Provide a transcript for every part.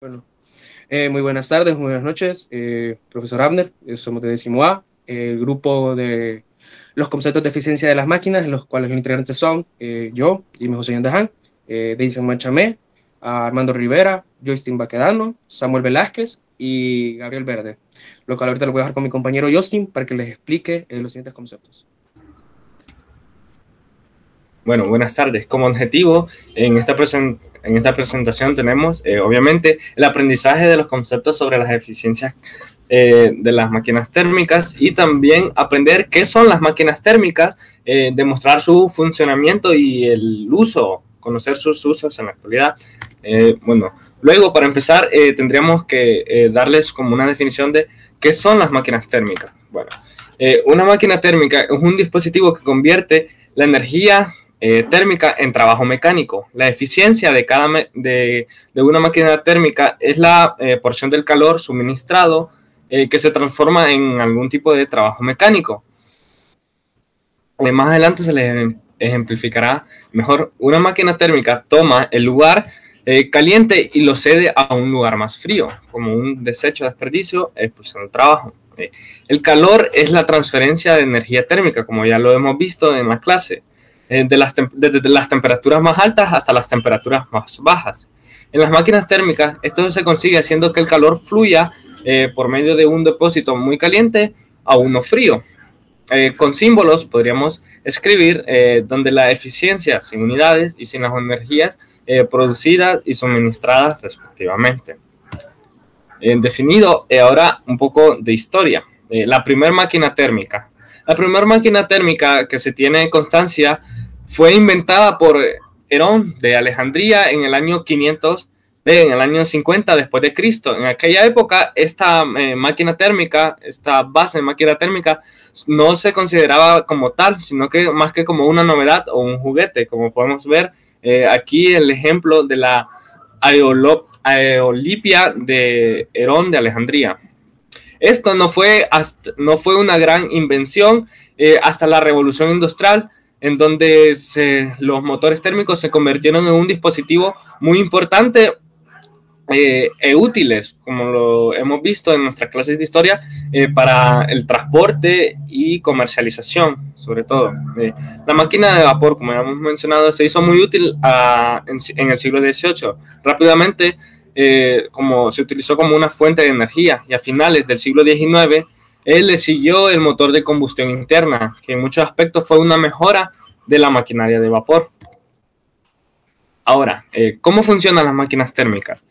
Bueno, muy buenas tardes, muy buenas noches, profesor Abner. Somos de décimo A, el grupo de los conceptos de eficiencia de las máquinas, en los cuales los integrantes son yo, Jimmy José Yandaján, Deison Manchamé, Armando Rivera, Joystein Baquedano, Samuel Velázquez y Gabriel Verde. Lo cual ahorita lo voy a dejar con mi compañero Justin para que les explique los siguientes conceptos. Bueno, buenas tardes. Como objetivo, en esta presentación tenemos, obviamente, el aprendizaje de los conceptos sobre las eficiencias de las máquinas térmicas y también aprender qué son las máquinas térmicas, demostrar su funcionamiento y el uso, conocer sus usos en la actualidad. Bueno, luego, para empezar, tendríamos que darles como una definición de qué son las máquinas térmicas. Bueno, una máquina térmica es un dispositivo que convierte la energía térmica en trabajo mecánico. La eficiencia de una máquina térmica es la porción del calor suministrado que se transforma en algún tipo de trabajo mecánico. Más adelante se les ejemplificará mejor. Una máquina térmica toma el lugar caliente y lo cede a un lugar más frío, como un desecho de desperdicio, expulsando el trabajo. El calor es la transferencia de energía térmica, como ya lo hemos visto en la clase, desde las temperaturas más altas hasta las temperaturas más bajas. En las máquinas térmicas, esto se consigue haciendo que el calor fluya por medio de un depósito muy caliente a uno frío. Con símbolos podríamos escribir donde la eficiencia sin unidades y sin las energías producidas y suministradas respectivamente. Definido ahora un poco de historia. La primera máquina térmica. La primera máquina térmica que se tiene constancia fue inventada por Herón de Alejandría en el año 500, en el año 50 después de Cristo. En aquella época, esta máquina térmica, esta base de máquina térmica, no se consideraba como tal, sino que más que como una novedad o un juguete, como podemos ver aquí el ejemplo de la Aeolipia de Herón de Alejandría. Esto no fue una gran invención hasta la Revolución Industrial, en donde los motores térmicos se convirtieron en un dispositivo muy importante e útiles, como lo hemos visto en nuestras clases de historia, para el transporte y comercialización, sobre todo. La máquina de vapor, como ya hemos mencionado, se hizo muy útil en el siglo XVIII. Rápidamente, como se utilizó como una fuente de energía, y a finales del siglo XIX, él le siguió el motor de combustión interna, que en muchos aspectos fue una mejora de la maquinaria de vapor. Ahora, ¿cómo funcionan las máquinas térmicas?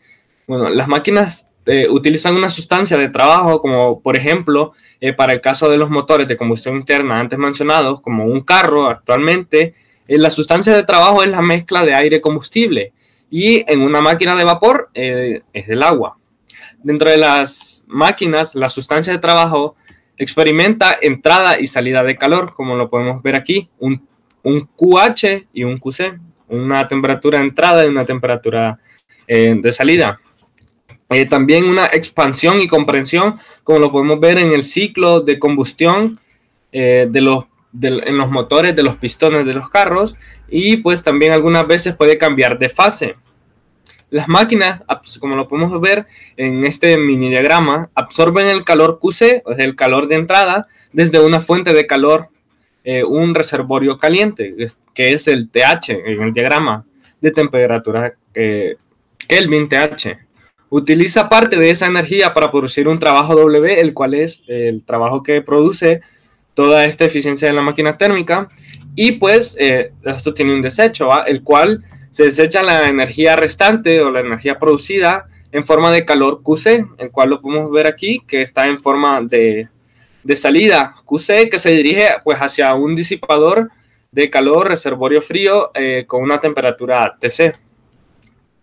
Bueno, las máquinas utilizan una sustancia de trabajo, como por ejemplo, para el caso de los motores de combustión interna antes mencionados, como un carro actualmente, la sustancia de trabajo es la mezcla de aire y combustible, y en una máquina de vapor es el agua. Dentro de las máquinas, la sustancia de trabajo experimenta entrada y salida de calor, como lo podemos ver aquí, un QH y un QC, una temperatura de entrada y una temperatura de salida. También una expansión y compresión, como lo podemos ver en el ciclo de combustión en los motores de los pistones de los carros, y pues también algunas veces puede cambiar de fase. Las máquinas, como lo podemos ver en este mini diagrama, absorben el calor QC, o sea, el calor de entrada, desde una fuente de calor, un reservorio caliente, que es el TH en el diagrama, de temperatura Kelvin TH. Utiliza parte de esa energía para producir un trabajo W, el cual es el trabajo que produce toda esta eficiencia de la máquina térmica. Y pues esto tiene un desecho, ¿va? El cual se desecha la energía restante o la energía producida en forma de calor QC, el cual lo podemos ver aquí, que está en forma de salida QC, que se dirige pues hacia un disipador de calor, reservorio frío, con una temperatura TC.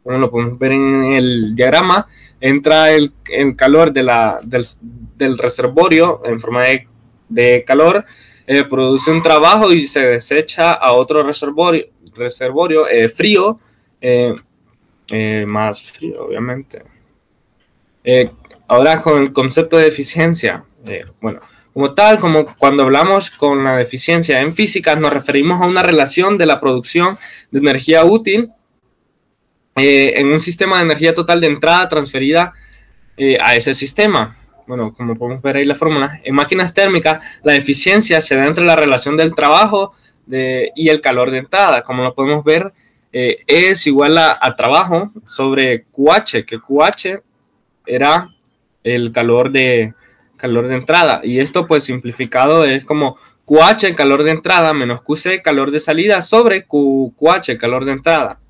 Como lo podemos ver en el diagrama, entra el calor del reservorio en forma de calor, produce un trabajo y se desecha a otro reservorio frío, más frío, obviamente. Ahora con el concepto de eficiencia. Bueno, como tal, como cuando hablamos con la eficiencia en física, nos referimos a una relación de la producción de energía útil en un sistema de energía total de entrada transferida a ese sistema. Bueno, como podemos ver ahí la fórmula, en máquinas térmicas la eficiencia se da entre la relación del trabajo y el calor de entrada. Como lo podemos ver, es igual a trabajo sobre QH, que QH era el calor de entrada. Y esto pues simplificado es como QH, calor de entrada, menos QC, calor de salida, sobre QH, calor de entrada.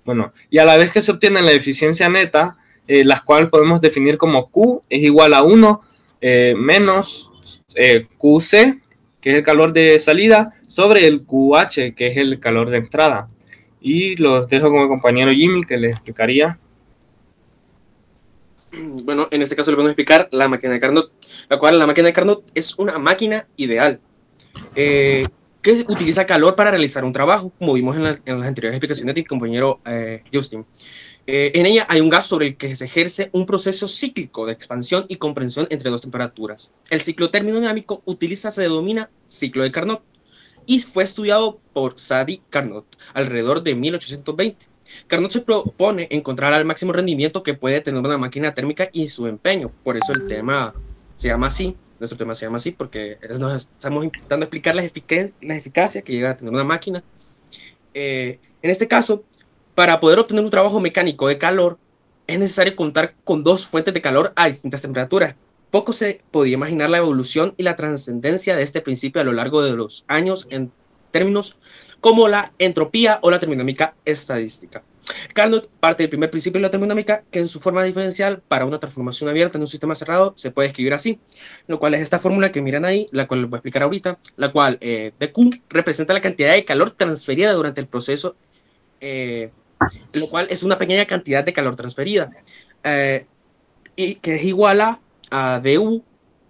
Bueno, y a la vez que se obtiene la eficiencia neta, las cuales podemos definir como Q es igual a 1 menos QC, que es el calor de salida, sobre el QH, que es el calor de entrada. Y los dejo con el compañero Jimmy, que les explicaría. Bueno, en este caso le vamos a explicar la máquina de Carnot, la cual la máquina de Carnot es una máquina ideal que utiliza calor para realizar un trabajo, como vimos en las anteriores explicaciones del compañero Justin. En ella hay un gas sobre el que se ejerce un proceso cíclico de expansión y compresión entre dos temperaturas. El ciclo termodinámico se denomina ciclo de Carnot y fue estudiado por Sadi Carnot alrededor de 1820. Carnot se propone encontrar el máximo rendimiento que puede tener una máquina térmica y su empeño. Por eso el tema se llama así. Nuestro tema se llama así porque nos estamos intentando explicar la eficacia que llega a tener una máquina. En este caso, para poder obtener un trabajo mecánico de calor, es necesario contar con dos fuentes de calor a distintas temperaturas. Poco se podía imaginar la evolución y la trascendencia de este principio a lo largo de los años en términos como la entropía o la termodinámica estadística. Carnot parte del primer principio de la termodinámica, que en su forma diferencial para una transformación abierta en un sistema cerrado se puede escribir así, lo cual es esta fórmula que miran ahí, la cual les voy a explicar ahorita, la cual dQ representa la cantidad de calor transferida durante el proceso, lo cual es una pequeña cantidad de calor transferida, y que es igual a dU,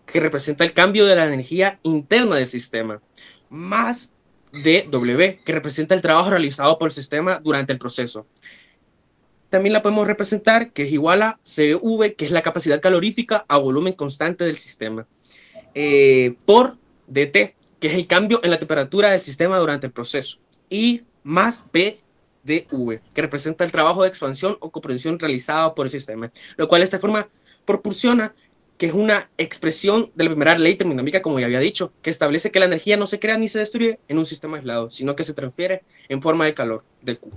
que representa el cambio de la energía interna del sistema, más dW, que representa el trabajo realizado por el sistema durante el proceso. También la podemos representar que es igual a CV, que es la capacidad calorífica a volumen constante del sistema, por DT, que es el cambio en la temperatura del sistema durante el proceso, y más PdV, que representa el trabajo de expansión o compresión realizado por el sistema, lo cual de esta forma proporciona que es una expresión de la primera ley termodinámica, como ya había dicho, que establece que la energía no se crea ni se destruye en un sistema aislado, sino que se transfiere en forma de calor, de Q.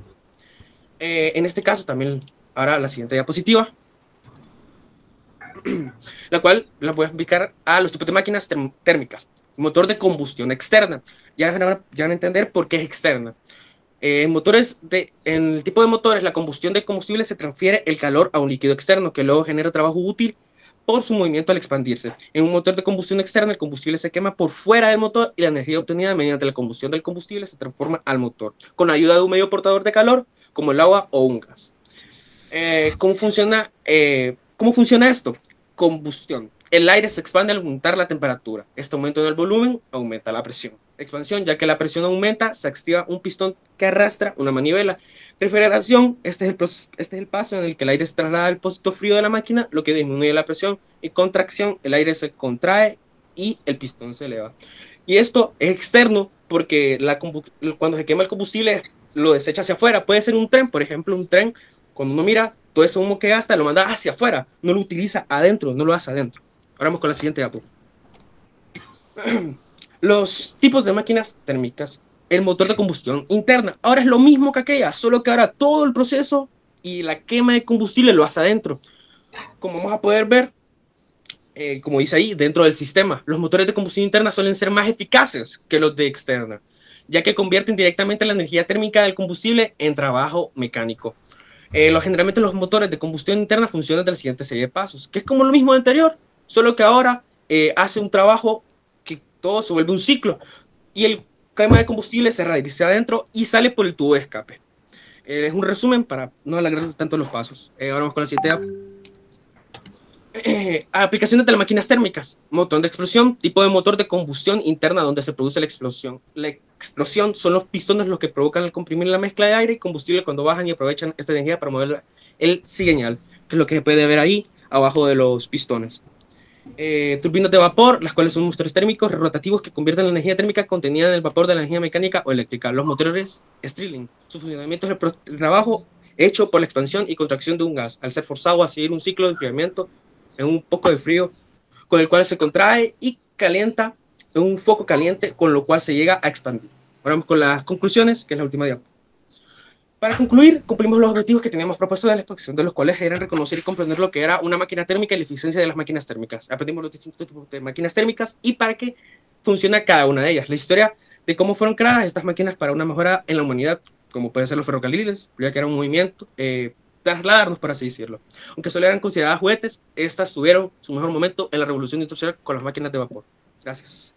En este caso también, ahora la siguiente diapositiva, la cual la voy a explicar a los tipos de máquinas térmicas. Motor de combustión externa. Ya van a entender por qué es externa. En el tipo de motores, la combustión de combustible se transfiere el calor a un líquido externo, que luego genera trabajo útil por su movimiento al expandirse. En un motor de combustión externa, el combustible se quema por fuera del motor y la energía obtenida mediante la combustión del combustible se transforma al motor, con ayuda de un medio portador de calor, como el agua o un gas. ¿Cómo funciona esto? Combustión. El aire se expande al aumentar la temperatura. Este aumento en el volumen aumenta la presión. Expansión, ya que la presión aumenta, se activa un pistón que arrastra una manivela. Refrigeración, este es el paso en el que el aire se traslada al depósito frío de la máquina, lo que disminuye la presión. Y contracción, el aire se contrae y el pistón se eleva. Y esto es externo porque cuando se quema el combustible lo desecha hacia afuera. Puede ser un tren, por ejemplo, un tren, cuando uno mira todo ese humo que gasta, lo manda hacia afuera, no lo utiliza adentro, no lo hace adentro. Ahora vamos con la siguiente diapo. Los tipos de máquinas térmicas. El motor de combustión interna. Ahora es lo mismo que aquella, solo que ahora todo el proceso y la quema de combustible lo hace adentro. Como vamos a poder ver, como dice ahí, dentro del sistema, los motores de combustión interna suelen ser más eficaces que los de externa, ya que convierten directamente la energía térmica del combustible en trabajo mecánico. Generalmente los motores de combustión interna funcionan de la siguiente serie de pasos, que es como lo mismo anterior, solo que ahora hace un trabajo que todo se vuelve un ciclo y el quema de combustible se realiza adentro y sale por el tubo de escape. Es un resumen para no alargar tanto los pasos. Ahora vamos con la siguiente. Aplicaciones de las máquinas térmicas. Motor de explosión, tipo de motor de combustión interna donde se produce la explosión. La explosión son los pistones los que provocan el comprimir la mezcla de aire y combustible cuando bajan y aprovechan esta energía para mover el cigüeñal, que es lo que se puede ver ahí abajo de los pistones. Turbinas de vapor, las cuales son motores térmicos rotativos que convierten la energía térmica contenida en el vapor de la energía mecánica o eléctrica. Los motores Stirling, su funcionamiento es el trabajo hecho por la expansión y contracción de un gas, al ser forzado a seguir un ciclo de enfriamiento en un poco de frío, con el cual se contrae y calienta en un foco caliente, con lo cual se llega a expandir. Ahora vamos con las conclusiones, que es la última diapositiva. Para concluir, cumplimos los objetivos que teníamos propuestos de la exposición, de los cuales eran reconocer y comprender lo que era una máquina térmica y la eficiencia de las máquinas térmicas. Aprendimos los distintos tipos de máquinas térmicas y para qué funciona cada una de ellas. La historia de cómo fueron creadas estas máquinas para una mejora en la humanidad, como pueden ser los ferrocarriles, ya que era un movimiento, trasladarnos, por así decirlo. Aunque solo eran consideradas juguetes, estas tuvieron su mejor momento en la revolución industrial con las máquinas de vapor. Gracias.